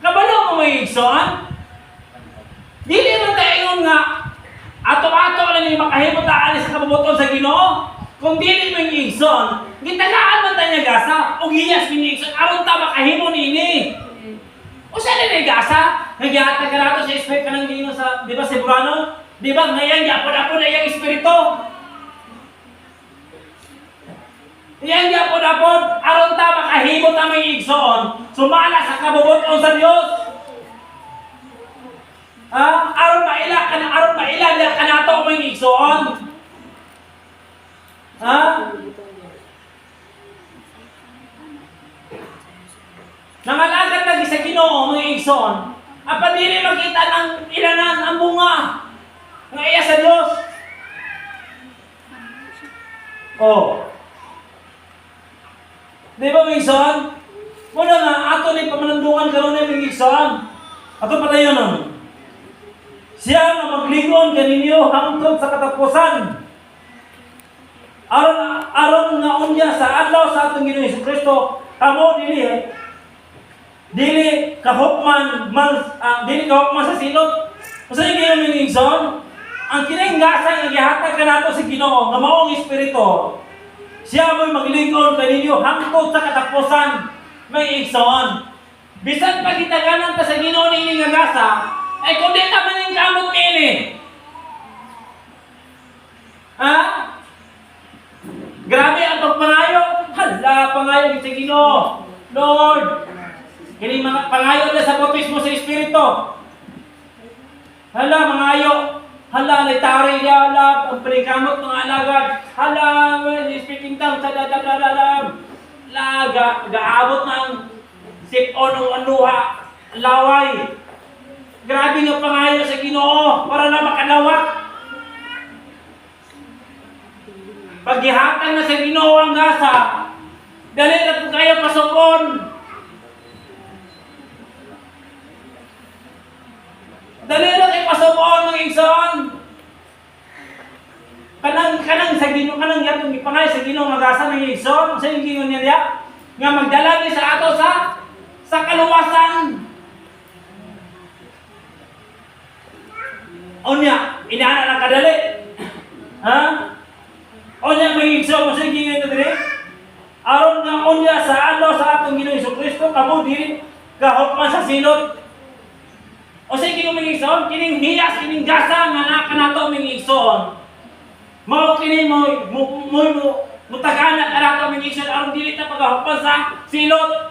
Kabalo mo may igsoon? Dili man tayo nga ato-ato lang yung makahimot na alis sa kabubuton sa Ginoo. Kung dili man yung igsoon, gitagaan man tayo nga gasa o giyas man yung igsoon aron ta makahimo nini. O saan na gasa? Nagyata ka nato sa espiritu ka ng Ginoo sa, di ba, Ceburano? Di ba, ngayon, yapon-apon na yung espiritu. Yan yapon-apon, aron ta makahimot na may igsoon, sumala sa kabubuton sa Dios. Aron maila niya kanato may igsoon. Nangalagad lagi sa Ginoo mga igsoon. Apan dili makita ng ilanan ang bunga nga iya sa Dios. Oh. Di ba mga igsoon? Muna nga, ato ni pamanandungan karon ni mga igsoon. Ato pala yun nun. Siya nga maglingon kaninyo hangtod sa katapusan. Aron nga unya sa adlaw sa atong Ginoong Jesucristo, kamo dili kahukman sa silot. Usa yung Ginoong mga igsoon? Ang kinahinggasan nga gihatag kanato sa Ginoo nga maong espiritu. Siya mo'y maglingon kaninyo hangtod sa katapusan may igsoon. Bisan pa gitaganan ta sa Ginoo ning nga gasa, ay kundi ta man ning kamot ini. Ha? Grabe ang pagpangayo. Hala, pangayo sa Ginoo. Lord, kini mga pangayo na sa bautismo sa Espiritu. Hala, mangayo. Hala, naitari niya, hala, ang panikamot mga alagad. Hala, speaking tongues, dadadadadadam. Hala, gaabot na ang sipon ng anuha, laway. Grabe nga pangayo sa Ginoo para na makanawat. Paghihatang na sa Ginoo ang gasa, dali na po kayo pasupon. Dali na kayo pasupon ng igsoon. Kanang sa Ginoo, kanang yatong ipangay sa Ginoo nga gasa ng igsoon. Sa yung gingon niya nga magdala ni sa ato sa kaluwasan. Onya, inaana na kadali. Ha? Onya may igsoon mo sa gingon na dire. Aron nga onya sa adlaw sa atong Ginoong Jesucristo, kamo dili kahukman sa silot. O sa ginoo mga igsoon, kining hiyas, kining gasa nga nakanato mga igsoon. Mao kini mo mutagana kanato mga igsoon aron dili ta pagahukman sa silot.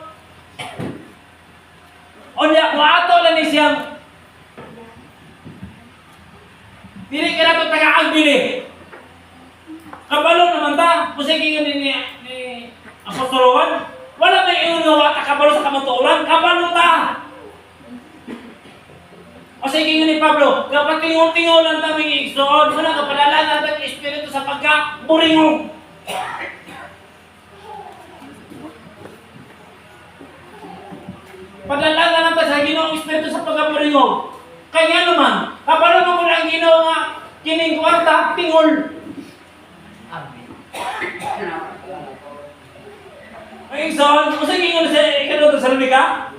Onya mo ato lang ni siyang dili ka nato tagaan dili. Kabalo naman ta, kung sa ginoo ni Apostol Juan, wala may ingon nga wata kabalo sa kamatuoran, kabalo ta. O sa gingon ni Pablo, kapag tingaw-tingaw lang taming igsoon, wala kapadala natin ang Espiritu sa pagka-buringog. Padalagan natin sa Ginoong Espiritu sa pagkaparingog. Kaya naman, kapalo mo ang Ginoo nga kining kwarta tingol. Ay, son, kung sa gingon sa ikano sa Salomika?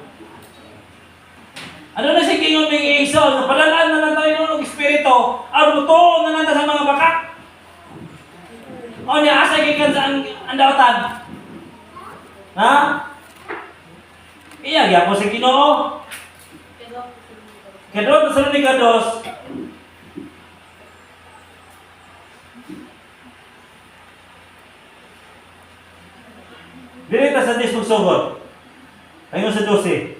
Ano na si gingon ng Ison? Padalaan na lang tayo ng Espiritu. Aruto na lang sa mga bakat. O niya, asa gikan sa ang dawatan? Ha? Iya, po sa Ginoo. Kedua Tesalonika 2. Dili ta sa 10 magsugod. Ayun sa 12.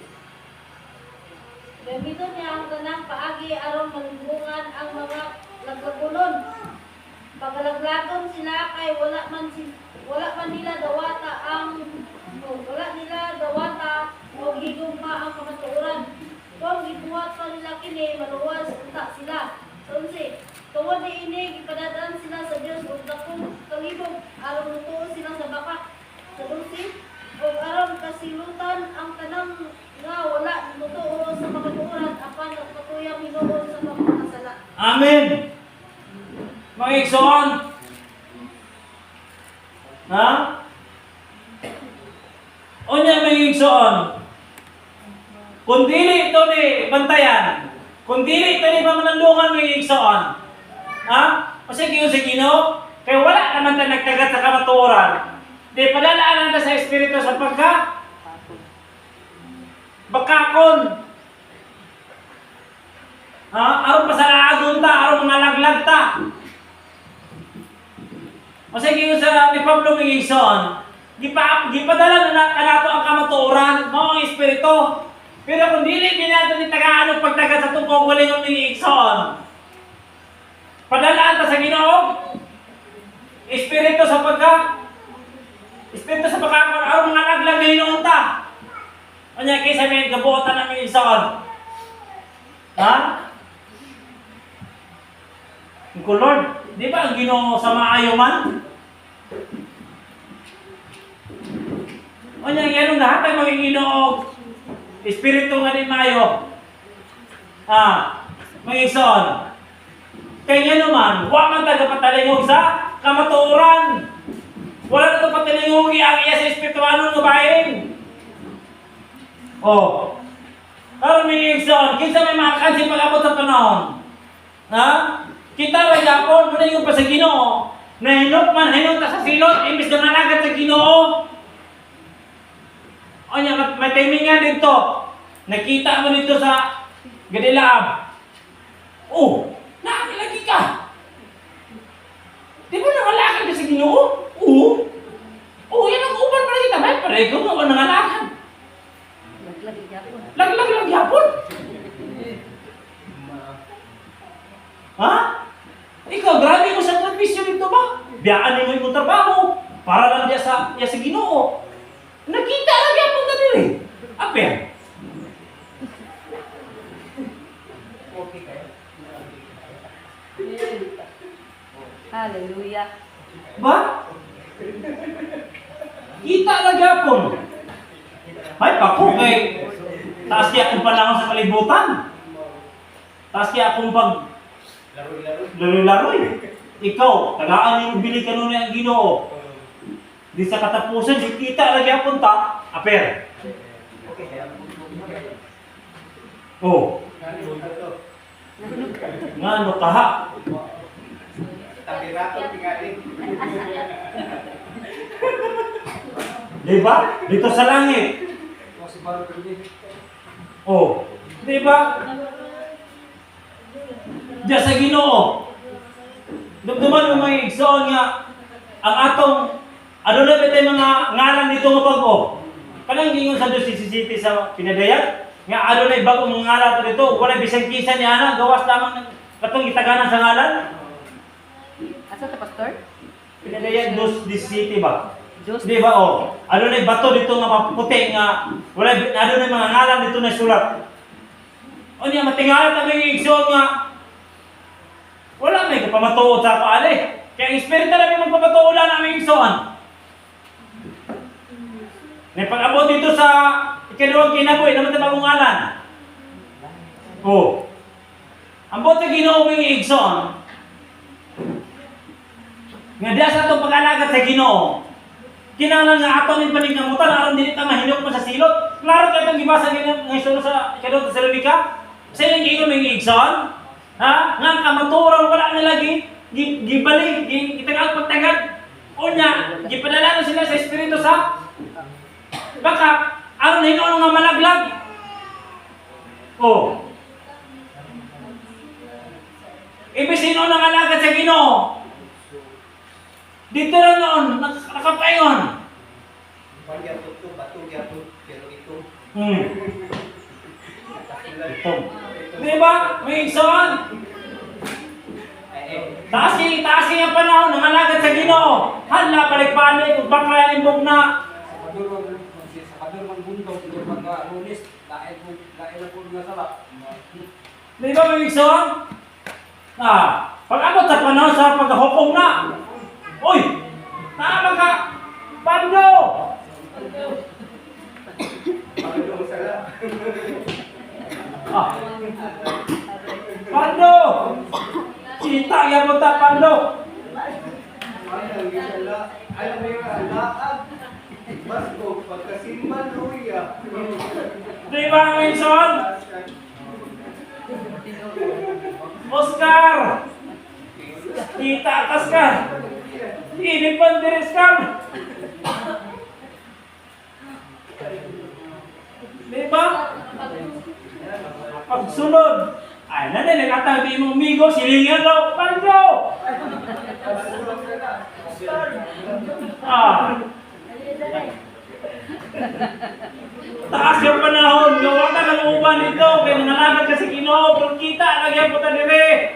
Gamito niya ang tanang paagi aron malubungan ang mga laglagunon. Pagalaglagon sila kay wala man nila dawata o higugma ang kamatuoran. Kung gibuhat pa nila kini maluwas unta sila. Sa 11, tungod ni ini gipadadaan sila sa Dios ug dakong kalibog aron lutuo sila sa bakak. Sa 12, ug aron kasilutan ang tanang nga wala lutuo sa kamatuoran apan nagpatuyang hinuon sa pagkakasala. Amen. Mga igsoon. Ha? O niya mga igsoon. Kung dili ito ni bantayan, kung dili ito ni pamanandungan mga igsoon, ha? Kasi kayo sa Ginoo, kaya wala naman na nagtagat sa kamatuoran. Di padalaan natin sa Espiritu sa bakakon. Ha? Aron pa sa agon ta, aron mga laglag ta. Kasi kayo sa ni Pablo mga igsoon, gipadala na kanato ang kamatuoran, mao ang Espiritu. Pero kung dili kinato ni tagaan og pagtaga sa tungkol wala yung mga igsoon. Padalaan ta sa Ginoo. Espiritu sa pagkakon aron mga laglag na hinuon ta. Anya kaysa may gabuotan ng mga igsoon. Ha? Ko Lord, di ba ang Ginoo sa maayo man? Anya yan ang lahat ay mga Ginoo Espiritu nga din maayo. Mga igsoon. Kaya naman, wa man taga patalingog sa kamatuoran. Wala na ito patalingog ang iya sa espirituano nga bahin. Karon mga igsoon, kinsa may makakansi pag-abot sa panahon. Ha? Kita ra gyapon muna yung pa sa Ginoo. Nahinot ta sa silot imbis na managat sa Ginoo. O niya, may timing nga dito. Nakita mo dito sa Gadilaab. Nakakilagi ka. Di ba nangalakad ka sa Ginoo? Yan ang uban pa rin kita. May pareho nga nangalakad. Laglag yapon. Ha? Ikaw, grabe mo sa transmission dito ba? Biyaan mo yung trabaho. Para lang diya sa Ginoo. Nakita lang yapon ka dili. Aper. Hallelujah. Ba? Kita lang yapon. May pako kay taas kaya akong panahon sa kalibutan. Taas kaya akong pag laroy-laroy. Ikaw, tagaan yung bili ka nun ang Ginoo. Di sa katapusan, di kita lagi ang punta, aper. Nga ano kaha? Diba? Dito sa langit. Diba? Diyan sa Ginoo. Dumduman mo may igsoon nga ang atong ano na ba tayo mga ngalan dito nga bago? Kanang gingon sa Diyos City sa pinadayag nga ano na bagong ngalan dito, wala bisang kisa ni ana, gawas lamang katong itaganan sa ngalan. Asa ta pastor? Pinadayag Diyos City ba? Diyos. Di ba ano na bato dito nga maputi nga wala ano na mga ngalan dito na sulat. O niya matingalan ta may igsoon nga wala may kapamatuod sa ako ali. Kaya ang Espiritu na may magpapatuod na aming igsoon. May pag-abot dito sa 3 ikaduhang kinabuhi naman ta bagong ngalan. Oh. Ang bote Ginoo ing igsoon. Nga diya sa itong pag-alagat sa Ginoo, kinahanglan nga ato ning paningkamutan aron dili ta mahinok pa sa silot. Klaro kay itong gibasa ng Isuno sa ikaduhang Tesalonika. Sa inyong giingon ing igsoon, ha? Nga kamaturan wala na lagi gibalik, gitagag pagtagad. Unya, gipadala na sila sa Espiritu sa baka aron hinuon nga malaglag. Oh. Ibig sino nang alagad sa Ginoo? Dito lang noon, nakapaingon. Ito. Di ba? May igsoon. Taas ang panahon, nang alagad sa Ginoo. Hala, balik-balik, kung baka limbog na. Sa kadur man buntaw, sa mga lunis, dahil na po nga sala. Di ba may igsoon? Pag abot sa panahon sa paghahupong na. Uy! Tama ka! Pando! Pando! Kita yan mo ta, Pando! Alam mo yung alaab, mas ko pagkasimban luya. Di ba ang igsoon? Oscar! Kita atas ka! Ini pandiris ka! Di ba? Pagsunod! Ay, nanay, nagkatabi mong migo, silingan daw, Pando! Taas yung panahon, gawa ka ng uban nito, kaya nangalagad ka sa Ginoo, pero kita, lagyan po ta dire.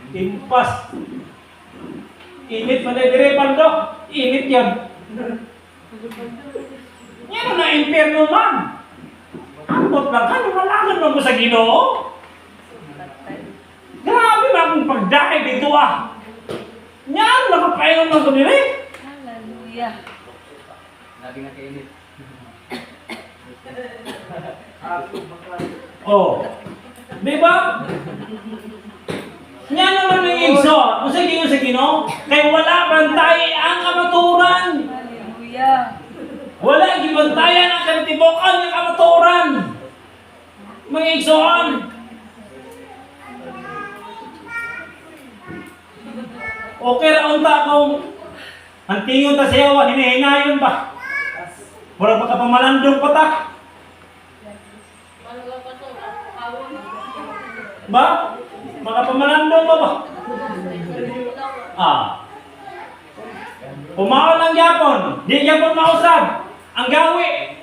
Timpas. Init pa na dire, Pando. Init yan. Yan na impyerno man. Ambot lang ka, nangalagad mo sa Ginoo. Grabe ba akong pagdahil dito Yan, nakapaingon lang ko dire. Hallelujah. Lagi nga kainit. Oh. Di ba? Yan naman ng igsoon. Kung sa Ginoo sa Ginoo, kay wala bantay ang kamaturan. Hallelujah. Wala gibantayan ang kantibukan ng kamaturan. Mga igsoon. Okay ra unta kung ang tingon ta siya hinihinayon ba? Wala pa ka pamalandong patak. Ba? Makapamalandong ba? Pumaon lang yapon, di yapon mausab. Ang gawi.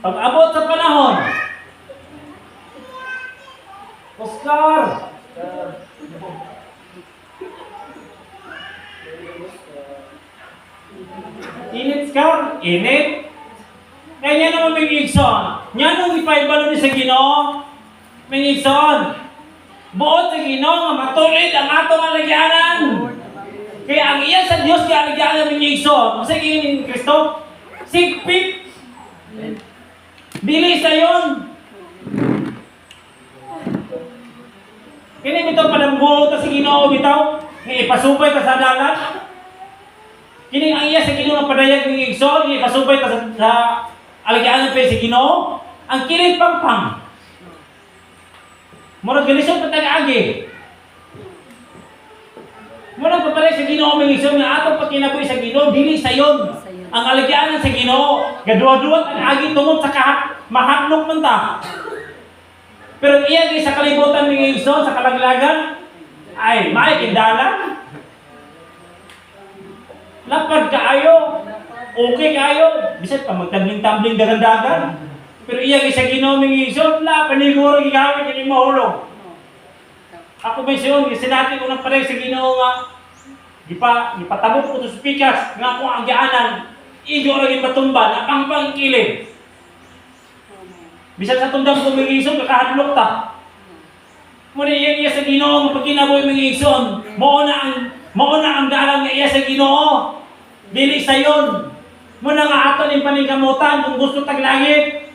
Pag abot sa panahon, Oscar! Init ka? Init? Kaya naman may igsoon. Yan ang ipaibalo ni sa Ginoo. May igsoon. Buot sa Ginoo nga matulid ang atong alagyanan. Kaya ang iya sa Dios kaya alagyanan may igsoon. Kasi kini ni Kristo, sigpit. Dili sa yon. Kini bitaw padambuho ta sa Ginoo bitaw. Nga ipasupay ka sa dalan. Kini ang iya sa Ginoo nga padayag ng igsoon, ipasupay ka sa alagyanan pa sa Ginoo. Ang kini pangpang. Murag galisod pa taga-agi. Murag paparay sa Ginoo may igsoon nga atong pakinabuhi sa Ginoo, dili sayon. Ang alagyanan sa Ginoo, gaduwa-duwa ang agi tungod sa mahatlok man ta. Pero iya sa kalibutan ng igsoon sa kalaglagan ay may kindalan. Lapad kaayo, okay kaayo, bisan pa magtambling-tambling dagan-dagan. Pero iya sa Ginoo ng igsoon, la paniguro gigawin kini mahulog. Ako may siyon, sinati ko nang paray sa Ginoo nga gipatabok ko to sa pikas nga kung ang gianan igo ra gid matumba na pangpang kilid. Bisan sa tundang kumigison kakahadlok ta. Muna iya sa Ginoo nga pagkinabuhi mga igsoon. Mao na ang dalang nga iya sa Ginoo. Dili sayon. Muna nga aton ning paningkamutan kung gusto taglangit.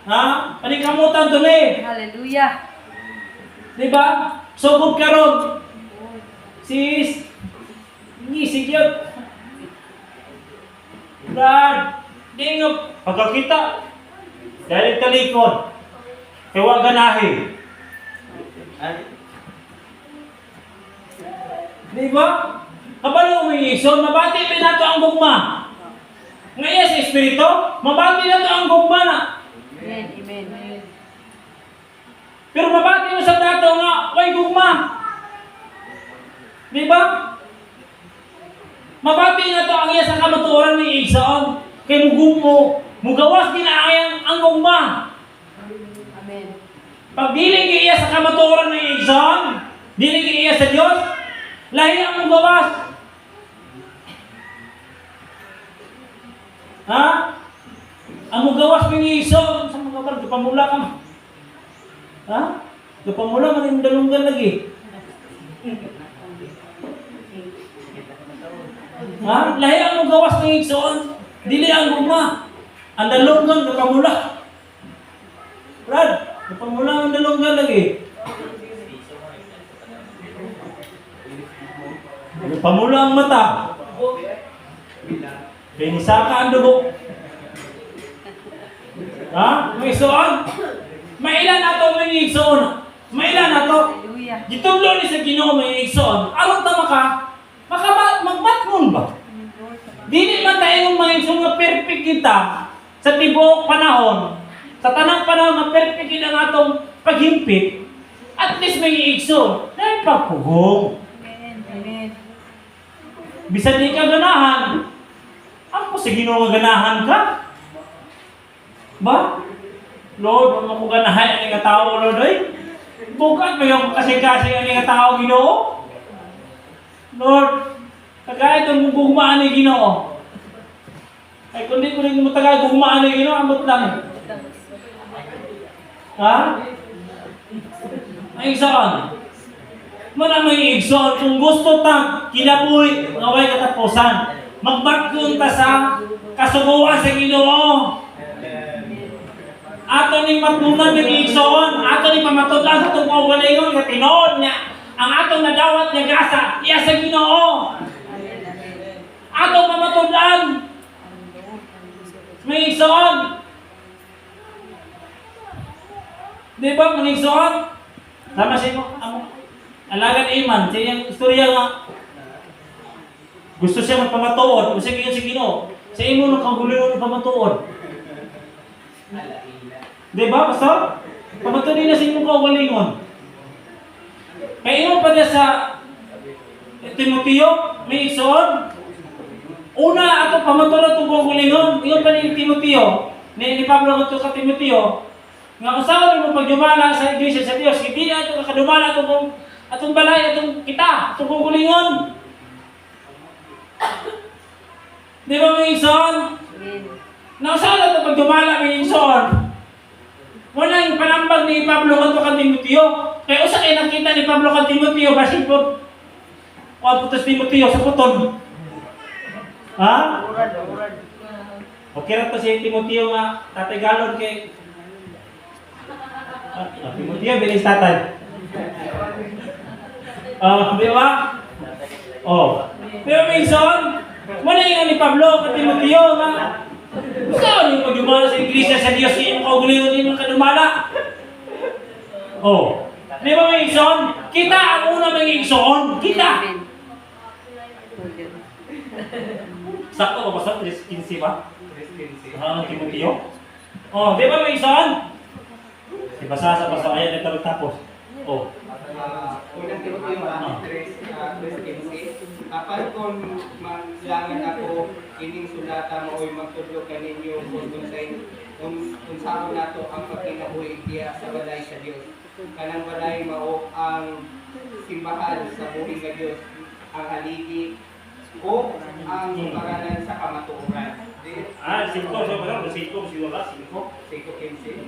Ha? Paningkamutan duli. Hallelujah. Di ba? Sugod karon. Sis, ngisig yun. Brad, di nga pagkakita. Dahil talikod. Kaya ganahin. Di ba? Kabalo mo yung igsoon, mabati pa nato ang gugma. Ngayon sa Espiritu, mabati nato ang gugma na. Amen. Amen. Pero mabati mo sa dato nga, way gugma. Di ba? Mabati na to ang iya sa kamatuoran ng igsoon. Kay mugawas din ang gugma. Amen. Pag dili iya sa kamatuoran ng igsoon, dili iya sa Dios, lahi ang mugawas. Ha? Ang mugawas ng igsoon, sa mga bar, pamula ka. Ha? Pamula man yung dalunggan lagi. Ha? Lahi ang mugawas ng igsoon, dili ang gugma. Ang dalunggan pamula. Brad, pamula ang dalunggan lagi. Pamula ang mata. Binisaka ang dugo. Ha? May igsoon? Mailan na ito may igsoon? Mailan na ito? Hallelujah. Gitublo ni sa Ginoo may igsoon. Aron tama ka, magmatmon ba? Dili man tayo mga igsoon nga perfect kita sa tibuok panahon. Sa tanang panahon nga perfect kita ang atong paghimpit. At least may igsoon. Dahil pagpugong. Amen. Amen. Bisan di ka ganahan, ako sa Ginoo nga ganahan ka. Ba? Lord, wala mo ganahan ang nga tao, Lord, ay. Bukat ba yung kasing-kasing ang nga tao, Ginoo? Lord, kagaya itong gugmaan ni Ginoo. Ay, kundi ko rin mo tagal gugmaan ni Ginoo, amot lang. Ha? Ay, saan? Maraming igsoon, kung gusto ta, kinabuhi, nga way katapusan. Magbagkon ta sa kasuguan sa Ginoo. Ato ning matunan ng igsoon, ato ning pamatudlan sa itong kaugalingon, nga tinood niya, ang atong nadawat niya gasa, iya sa Ginoo. Atong pamatudlan. May igsoon. Di ba, mga igsoon? Sama siya mo, Alagan Iman, siya yung istorya nga. Gusto siya magpamatuod, kung siya si Ginoo. Sa imo nung kagulingon ng pamatuod. Diba, Pastor? Pamatuodin na sa imong kaugalingon. Kaya imo pa niya sa Timoteo, may igsoon. Una, ato pamatuod itong kaugalingon. Iyon pa ni Timoteo, ni Pablo ito ka Timoteo, nga usawa mo pagdumala sa iglesia sa Dios, hindi na ito kakadumala atong balay, atong kita, atong kukulingon. Di ba may igsoon? Nausawa na ito pagdumala may igsoon. Wala yung panambag ni Pablo kanto kan Timoteo. Kaya usa kayo nakita ni Pablo kan Timoteo, basin po. O putos Timoteo sa puton. Ha? Okay na to si Timoteo nga, tatay galon kay Timoteo, bilis tatay. Di ba? Di ba may igsoon? Wala yung ni Pablo at Timoteo nga. Saan yung pagdumala sa iglesia sa Diyos yung kaugulingon din yung kadumala? Di ba may igsoon? Kita ang una may igsoon. Kita! Sakto ba basta? 15 ba? Timoteo? Di ba may igsoon? Basa sa basa ayan ito tapos. Unang Timoteo 3:15. Apan kung manlangan ako ining sulata mo oy magtudlo kaninyo kung saan nato ang pagkinabuhi diya sa balay sa Dios. Kanang balay mao ang simbahan sa buhi nga Dios, ang haligi o ang paranan sa kamatuoran. 5 siguro ba? 5 siguro 5. 5:15.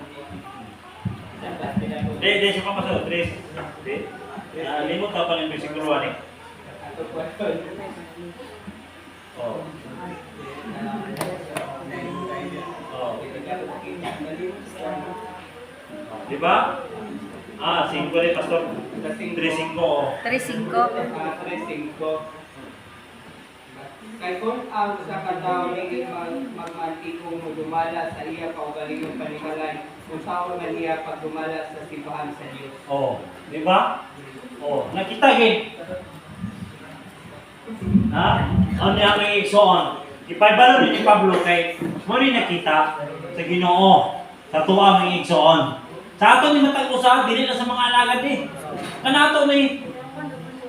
Di, siya pa masalo, Tris. Di. Limot ka pa ng bersikulo ani. Ato po ito. Oh. Oh. Di ba? 5 rin, Pastor. 3-5. Oh. 3-5. 3-5. Kay kung ang sa katao ni mag-antikong mo dumala sa iya kaugalingong panimalay, kung saan man niya pagdumala sa simbahan sa Diyos. Oh, di ba? Oh, nakita gid. Ha? Ano niya may igsoon? Ipabalo ni Pablo kay mo rin nakita sa Ginoo sa tuwa may igsoon. Sa ato ni matag usa dili na sa mga alagad ni. Kanato ni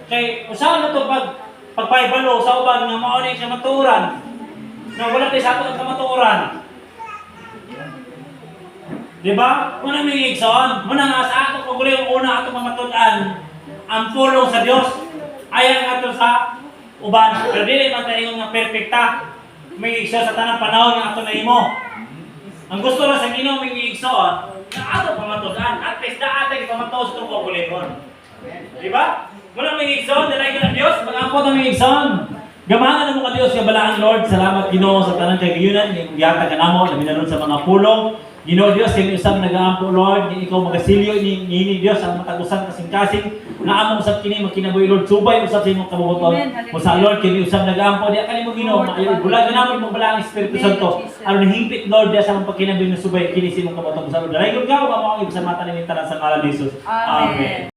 kay usaha na to pagpaibalo sa uban nga mao ni siya maturan. Na wala tay sa ato ang kamaturan. Di ba? Muna may igsoon. Muna nga sa ato kung yung una ato mamatudan ang pulong sa Dios. Ayan ato sa uban. Pero dili man tayo nga perfecta. May igsoon sa tanang panahon nga ato na imo. Ang gusto lang sa Ginoo may igsoon na ato pamatudan. At least na atay pamatuos itong kukulimon. Di ba? Muna may igsoon, dalay ka ng Diyos, mag-ampot ang may igsoon. Gamahan na mo ka Diyos, kabalaan Lord, salamat Ginoo sa tanang kagiyunan, yata ka namo, naminanon sa mga pulong. Ginoo Diyos, kami usap nag-aampo Lord, ni ikaw magasilyo, ni Diyos, ang matagusan kasing-kasing, na among usap kini, magkinaboy Lord, subay, usap sa imong kabubuton. Kung sa Lord, kami usap nag-aampo, di akali mo Ginoo, maayon, bulag na namin mong balang Espiritu Santo. Ano nahimpit Lord, di sa mong pagkinaboy na subay, kini sa imong kabubuton. Sa Lord, dalay ka, ang mga sa mata ni Mintanan sa ngalan ni Jesus. Amen.